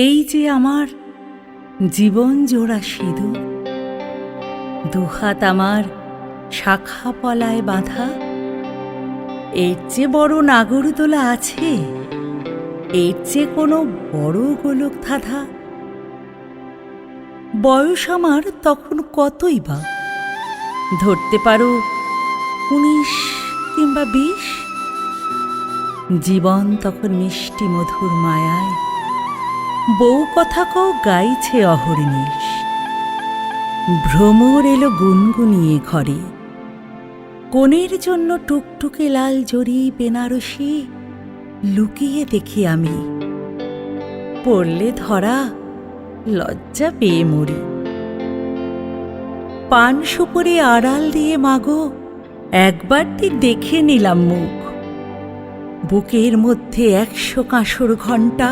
এই যে আমার জীবন জোড়া সিঁদুর, দুহাত আমার শাখা পলায় বাঁধা, এর চেয়ে বড় নাগরদোলা আছে? এর চেয়ে কোনো বড় গোলক ধাঁধা? বয়স আমার তখন কতই বা, ধরতে পারো 19 কিংবা 20। জীবন তখন মিষ্টি মধুর মায়ায় বউ কথা কও গাইছে অহর্নিশ। ভ্রমর এলো গুনগুনিয়ে ঘরে, কনের জন্য টুকটুকে লাল জরি বেনারসি লুকিয়ে দেখি আমি। পড়লে ধরা, লজ্জা পেয়ে মরি। পান সুপুরি আড়াল দিয়ে মাগো একবারটি দেখে নিলাম মুখ। বুকের মধ্যে 100 কাঁসর ঘণ্টা,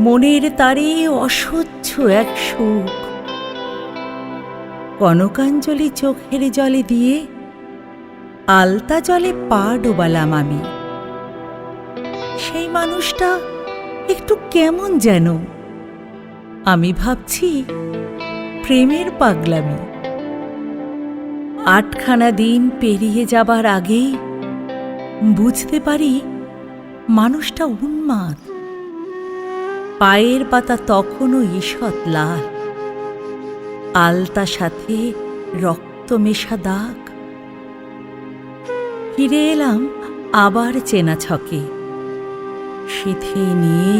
মনের তারে অসহ্য এক সুখ। কনকাঞ্জলি চোখের জলে দিয়ে আলতা জলে পা ডোবালাম আমি। সেই মানুষটা একটু কেমন যেন, আমি ভাবছি প্রেমের পাগলামি। 8খানা দিন পেরিয়ে যাবার আগেই বুঝতে পারি মানুষটা উন্মাদ। পায়ের পাতা তখনও ঈষৎ লাল, আলতা সাথে রক্ত মেশা দাগ। ফিরে এলাম আবার চেনা ছকে, সিথে নিয়ে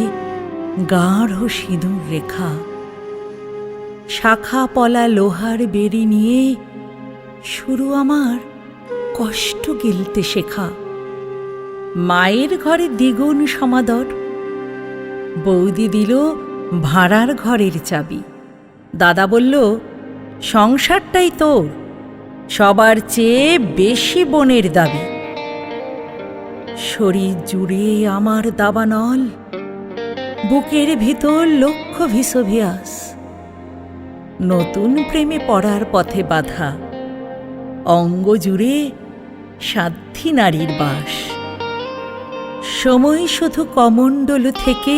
গাঢ় সিঁদুর রেখা। শাখা পলা লোহার বেড়ি নিয়ে শুরু আমার কষ্ট গিলতে শেখা। মায়ের ঘরে দ্বিগুণ সমাদর, বৌদি দিল ভাড়ার ঘরের চাবি। দাদা বলল, সংসারটাই তোর, সবার চেয়ে বেশি বোনের দাবি। শরীর জুড়ে আমার দাবানল, বুকের ভিতর লক্ষ ভিসভিয়াস। নতুন প্রেমে পড়ার পথে বাধা, অঙ্গ জুড়ে সাধ্যী নারীর বাস। সময় শুধু কমণ্ডল থেকে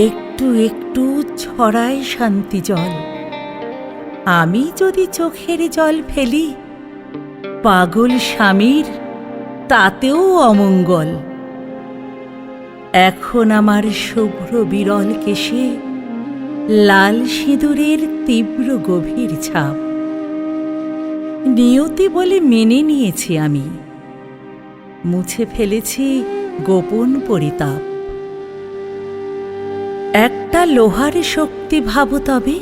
একটু একটু ছড়ায় শান্তি জল। আমি যদি চোখের জল ফেলি, পাগল স্বামীর তাতেও অমঙ্গল। এখন আমার শুভ্র বিরল কেশে লাল সিঁদুরের তীব্র গভীর ছাপ। নিয়তি বলে মেনে নিয়েছি আমি, মুছে ফেলেছি গোপন পরিতাপ। একটা লোহার শক্তি ভাবো তবে,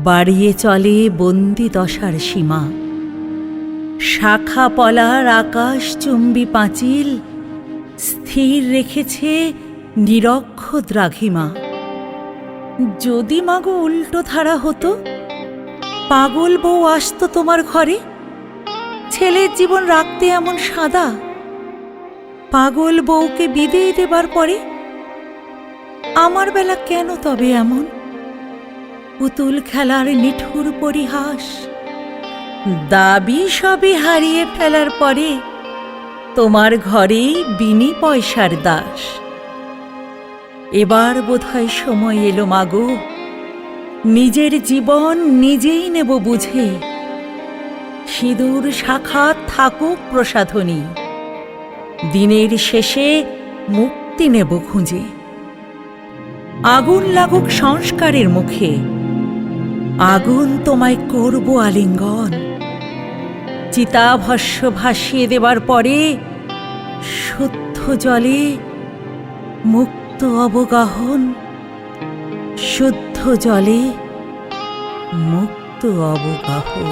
বাড়িয়ে চলে বন্দি দশার সীমা। শাখা পলার আকাশ চুম্বি পাঁচিল স্থির রেখেছে নিরক্ষ দ্রাঘিমা। যদি মাগো উল্টো ধারা হতো, পাগল বউ আসতো তোমার ঘরে, ছেলের জীবন রাখতে এমন সাদা। পাগল বউকে বিদেয় দেবার পরে আমার বেলা কেন তবে এমন? পুতুল খেলার নিঠুর পরিহাস, দাবি সবই হারিয়ে ফেলার পরে তোমার ঘরেই বিনি পয়সার দাস। এবার বোধহয় সময় এলো মাগো, নিজের জীবন নিজেই নেব বুঝে। সিঁদুর শাখা থাকুক প্রসাধনী, দিনের শেষে মুক্তি নেব খুঁজে। আগুন লাগুক সংস্কারের মুখে, আগুন তোমায় করব আলিঙ্গন। চিতাভস্য ভাসিয়ে দেবার পরে শুদ্ধ জলে মুক্ত অবগাহন, শুদ্ধ জলে মুক্ত অবগাহন।